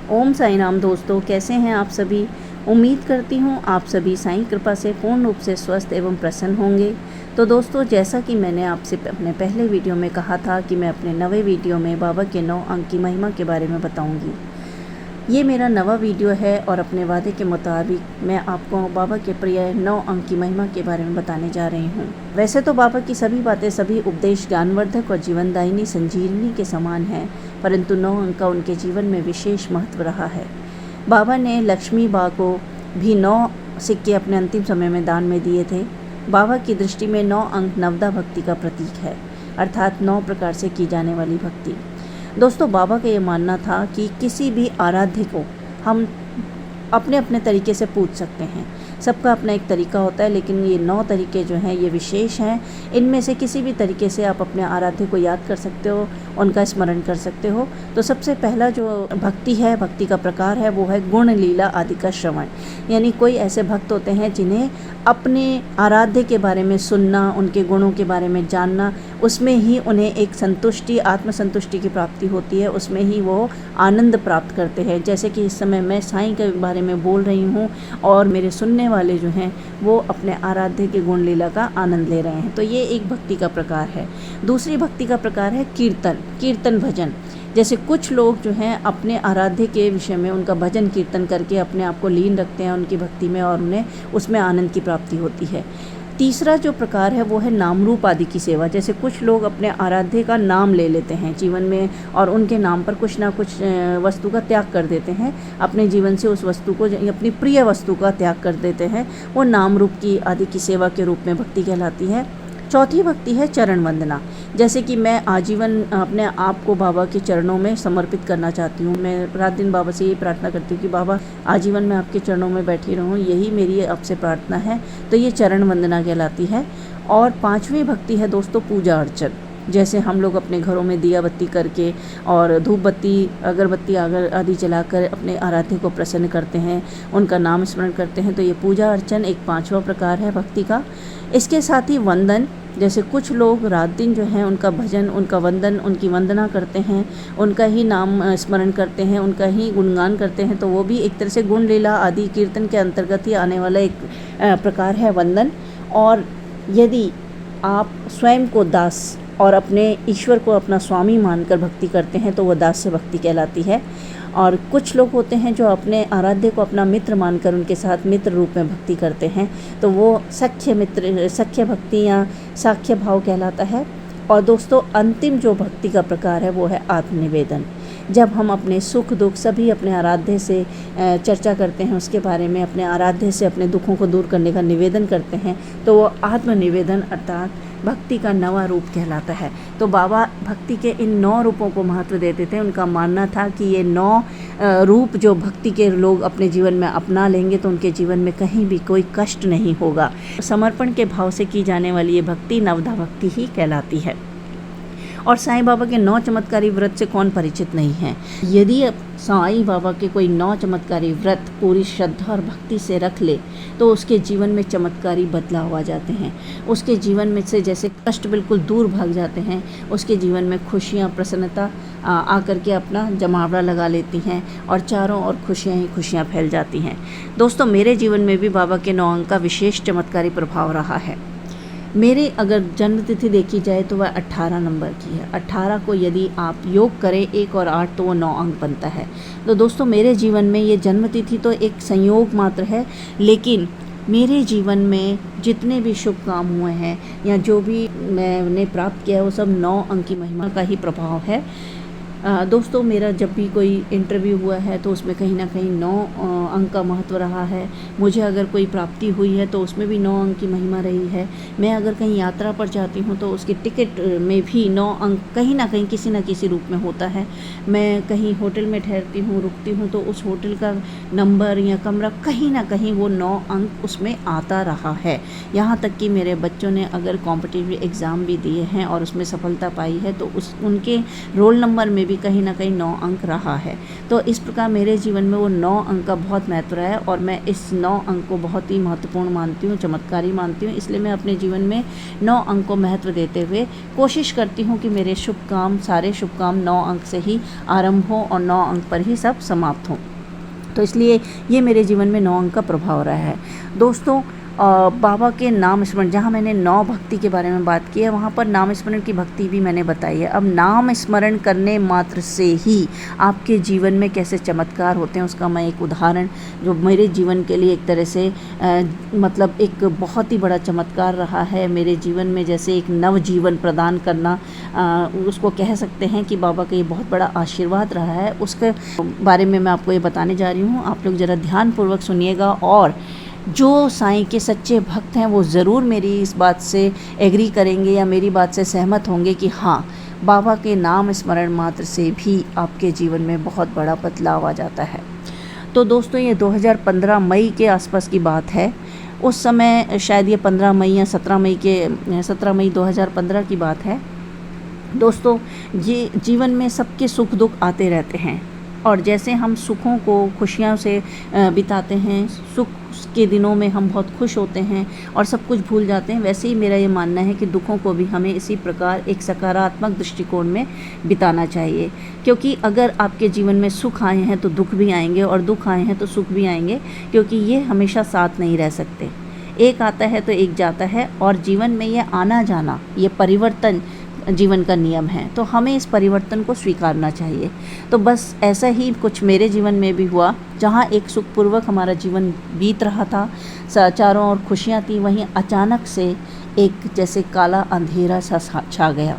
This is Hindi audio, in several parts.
ओम साई राम दोस्तों, कैसे हैं आप सभी। उम्मीद करती हूँ आप सभी साईं कृपा से पूर्ण रूप से स्वस्थ एवं प्रसन्न होंगे। तो दोस्तों, जैसा कि मैंने आपसे अपने पहले वीडियो में कहा था कि मैं अपने नवे वीडियो में बाबा के 9 अंक की महिमा के बारे में बताऊंगी। ये मेरा नवा वीडियो है और अपने वादे के मुताबिक मैं आपको बाबा के प्रिय 9 अंक की महिमा के बारे में बताने जा रही हूँ। वैसे तो बाबा की सभी बातें, सभी उपदेश ज्ञानवर्धक और जीवनदायिनी संजीवनी के समान हैं, परंतु 9 अंक का उनके जीवन में विशेष महत्व रहा है। बाबा ने लक्ष्मी बा को भी 9 सिक्के अपने अंतिम समय में दान में दिए थे। बाबा की दृष्टि में 9 अंक नवदा भक्ति का प्रतीक है, अर्थात 9 प्रकार से की जाने वाली भक्ति। दोस्तों, बाबा का ये मानना था कि किसी भी आराध्य को हम अपने अपने तरीके से पूज सकते हैं। सबका अपना एक तरीका होता है, लेकिन ये 9 तरीके जो हैं ये विशेष हैं। इनमें से किसी भी तरीके से आप अपने आराध्य को याद कर सकते हो, उनका स्मरण कर सकते हो। तो सबसे पहला जो भक्ति है, भक्ति का प्रकार है, वो है गुण लीला आदि का श्रवण। यानी कोई ऐसे भक्त होते हैं जिन्हें अपने आराध्य के बारे में सुनना, उनके गुणों के बारे में जानना, उसमें ही उन्हें एक संतुष्टि, आत्मसंतुष्टि की प्राप्ति होती है, उसमें ही वो आनंद प्राप्त करते हैं। जैसे कि इस समय मैं साईं के बारे में बोल रही हूँ और मेरे सुनने वाले जो हैं वो अपने आराध्य के गुण लीला का आनंद ले रहे हैं। तो ये एक भक्ति का प्रकार है। दूसरी भक्ति का प्रकार है कीर्तन भजन। जैसे कुछ लोग जो हैं अपने आराध्य के विषय में उनका भजन कीर्तन करके अपने आप को लीन रखते हैं उनकी भक्ति में, और उन्हें उसमें आनंद की प्राप्ति होती है। तीसरा जो प्रकार है वो है नाम रूप आदि की सेवा। जैसे कुछ लोग अपने आराध्य का नाम ले लेते हैं जीवन में और उनके नाम पर कुछ ना कुछ वस्तु का त्याग कर देते हैं, अपने जीवन से उस वस्तु को, अपनी प्रिय वस्तु का त्याग कर देते हैं। वो नाम रूप की आदि की सेवा के रूप में भक्ति कहलाती है। चौथी भक्ति है चरण वंदना। जैसे कि मैं आजीवन अपने आप को बाबा के चरणों में समर्पित करना चाहती हूँ। मैं रात दिन बाबा से ये प्रार्थना करती हूँ कि बाबा आजीवन मैं आपके चरणों में बैठी रहूँ, यही मेरी आपसे प्रार्थना है। तो ये चरण वंदना कहलाती है। और 5वीं भक्ति है दोस्तों पूजा अर्चन। जैसे हम लोग अपने घरों में दिया बत्ती करके और धूप बत्ती, अगरबत्ती आदि जलाकर अपने आराध्य को प्रसन्न करते हैं, उनका नाम स्मरण करते हैं। तो ये पूजा अर्चन एक 5वां प्रकार है भक्ति का। इसके साथ ही वंदन। जैसे कुछ लोग रात दिन जो है उनका भजन, उनका वंदन, उनकी वंदना करते हैं, उनका ही नाम स्मरण करते हैं, उनका ही गुणगान करते हैं। तो वो भी एक तरह से गुण लीला आदि कीर्तन के अंतर्गत ही आने वाला एक प्रकार है वंदन। और यदि आप स्वयं को दास और अपने ईश्वर को अपना स्वामी मानकर भक्ति करते हैं तो वह दास्य भक्ति कहलाती है। और कुछ लोग होते हैं जो अपने आराध्य को अपना मित्र मानकर उनके साथ मित्र रूप में भक्ति करते हैं, तो वो सख्य भक्ति या साख्य भाव कहलाता है। और दोस्तों, अंतिम जो भक्ति का प्रकार है वो है आत्मनिवेदन। जब हम अपने सुख दुख सभी अपने आराध्य से चर्चा करते हैं, उसके बारे में अपने आराध्य से अपने दुखों को दूर करने का निवेदन करते हैं, तो वो आत्मनिवेदन अर्थात भक्ति का नवा रूप कहलाता है। तो बाबा भक्ति के इन 9 रूपों को महत्व देते थे। उनका मानना था कि ये 9 रूप जो भक्ति के लोग अपने जीवन में अपना लेंगे तो उनके जीवन में कहीं भी कोई कष्ट नहीं होगा। समर्पण के भाव से की जाने वाली ये भक्ति नवदा भक्ति ही कहलाती है। और साईं बाबा के 9 चमत्कारी व्रत से कौन परिचित नहीं है। यदि साईं बाबा के कोई 9 चमत्कारी व्रत पूरी श्रद्धा और भक्ति से रख ले तो उसके जीवन में चमत्कारी बदलाव आ जाते हैं। उसके जीवन में से जैसे कष्ट बिल्कुल दूर भाग जाते हैं, उसके जीवन में खुशियाँ, प्रसन्नता आकर के अपना जमावड़ा लगा लेती हैं और चारों ओर खुशियाँ ही खुशियाँ फैल जाती हैं। दोस्तों, मेरे जीवन में भी बाबा के 9 अंक का विशेष चमत्कारी प्रभाव रहा है। मेरे अगर जन्म तिथि देखी जाए तो वह 18 नंबर की है। 18 को यदि आप योग करें 1 और 8 तो वो 9 अंक बनता है। तो दोस्तों, मेरे जीवन में ये जन्म तिथि तो एक संयोग मात्र है, लेकिन मेरे जीवन में जितने भी शुभ काम हुए हैं या जो भी मैंने प्राप्त किया है वो सब 9 अंक की महिमा का ही प्रभाव है। दोस्तों, मेरा जब भी कोई इंटरव्यू हुआ है तो उसमें कहीं ना कहीं 9 अंक का महत्व रहा है। मुझे अगर कोई प्राप्ति हुई है तो उसमें भी 9 अंक की महिमा रही है। मैं अगर कहीं यात्रा पर जाती हूँ तो उसकी टिकट में भी 9 अंक कहीं ना कहीं किसी न किसी रूप में होता है। मैं कहीं होटल में ठहरती हूँ, रुकती हूँ, तो उस होटल का नंबर या कमरा कहीं ना कहीं वो 9 अंक उसमें आता रहा है। यहाँ तक कि मेरे बच्चों ने अगर कॉम्पिटिटिव एग्ज़ाम भी दिए हैं और उसमें सफलता पाई है तो उनके रोल नंबर में भी कहीं ना कहीं 9 अंक रहा है। तो इस प्रकार मेरे जीवन में वो 9 अंक का बहुत महत्व रहा है और मैं इस 9 अंक को बहुत ही महत्वपूर्ण मानती हूँ, चमत्कारी मानती हूँ। इसलिए मैं अपने जीवन में 9 अंक को महत्व देते हुए कोशिश करती हूँ कि मेरे शुभ काम, सारे शुभ काम 9 अंक से ही आरंभ हों और 9 अंक पर ही सब समाप्त हों। तो इसलिए ये मेरे जीवन में 9 अंक का प्रभाव रहा है। दोस्तों, बाबा के नाम स्मरण, जहाँ मैंने 9 भक्ति के बारे में बात की है, वहाँ पर नाम स्मरण की भक्ति भी मैंने बताई है। अब नाम स्मरण करने मात्र से ही आपके जीवन में कैसे चमत्कार होते हैं उसका मैं एक उदाहरण, जो मेरे जीवन के लिए एक तरह से मतलब एक बहुत ही बड़ा चमत्कार रहा है मेरे जीवन में, जैसे एक नव जीवन प्रदान करना, उसको कह सकते हैं कि बाबा का ये बहुत बड़ा आशीर्वाद रहा है। उसके बारे में मैं आपको ये बताने जा रही हूँ। आप लोग ज़रा ध्यानपूर्वक सुनिएगा और जो साईं के सच्चे भक्त हैं वो ज़रूर मेरी इस बात से एग्री करेंगे या मेरी बात से सहमत होंगे कि हाँ, बाबा के नाम स्मरण मात्र से भी आपके जीवन में बहुत बड़ा बदलाव आ जाता है। तो दोस्तों, ये 2015 मई के आसपास की बात है। उस समय शायद ये 15 मई या 17 मई 2015 की बात है। दोस्तों, ये जीवन में सबके सुख दुख आते रहते हैं और जैसे हम सुखों को खुशियों से बिताते हैं, सुख के दिनों में हम बहुत खुश होते हैं और सब कुछ भूल जाते हैं, वैसे ही मेरा ये मानना है कि दुखों को भी हमें इसी प्रकार एक सकारात्मक दृष्टिकोण में बिताना चाहिए। क्योंकि अगर आपके जीवन में सुख आए हैं तो दुख भी आएंगे और दुख आए हैं तो सुख भी आएंगे, क्योंकि ये हमेशा साथ नहीं रह सकते। एक आता है तो एक जाता है और जीवन में ये आना जाना, ये परिवर्तन जीवन का नियम है। तो हमें इस परिवर्तन को स्वीकारना चाहिए। तो बस ऐसा ही कुछ मेरे जीवन में भी हुआ, जहाँ एक सुखपूर्वक हमारा जीवन बीत रहा था, चारों ओर खुशियाँ थी, वहीं अचानक से एक जैसे काला अंधेरा सा छा गया।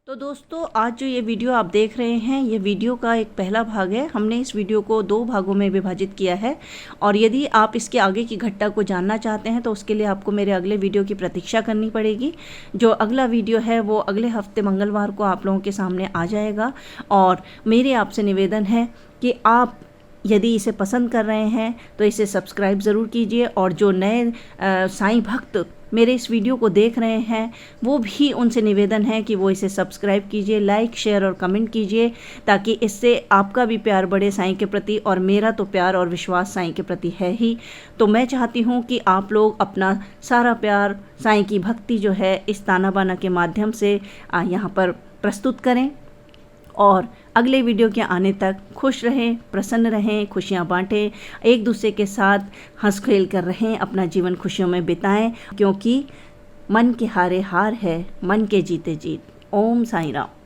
तो दोस्तों, आज जो ये वीडियो आप देख रहे हैं, ये वीडियो का एक पहला भाग है। हमने इस वीडियो को 2 भागों में विभाजित किया है और यदि आप इसके आगे की घटना को जानना चाहते हैं तो उसके लिए आपको मेरे अगले वीडियो की प्रतीक्षा करनी पड़ेगी। जो अगला वीडियो है वो अगले हफ्ते मंगलवार को आप लोगों के सामने आ जाएगा। और मेरे आपसे निवेदन है कि आप यदि इसे पसंद कर रहे हैं तो इसे सब्सक्राइब ज़रूर कीजिए और जो नए साईं भक्त मेरे इस वीडियो को देख रहे हैं वो भी उनसे निवेदन है कि वो इसे सब्सक्राइब कीजिए, लाइक, शेयर और कमेंट कीजिए, ताकि इससे आपका भी प्यार बढ़े साईं के प्रति और मेरा तो प्यार और विश्वास साईं के प्रति है ही। तो मैं चाहती हूँ कि आप लोग अपना सारा प्यार, साईं की भक्ति जो है इस ताना बाना के माध्यम से यहाँ पर प्रस्तुत करें और अगले वीडियो के आने तक खुश रहें, प्रसन्न रहें, खुशियाँ बांटें, एक दूसरे के साथ हंस खेल कर रहें, अपना जीवन खुशियों में बिताएं, क्योंकि मन के हारे हार है, मन के जीते जीत। ओम साईं राम।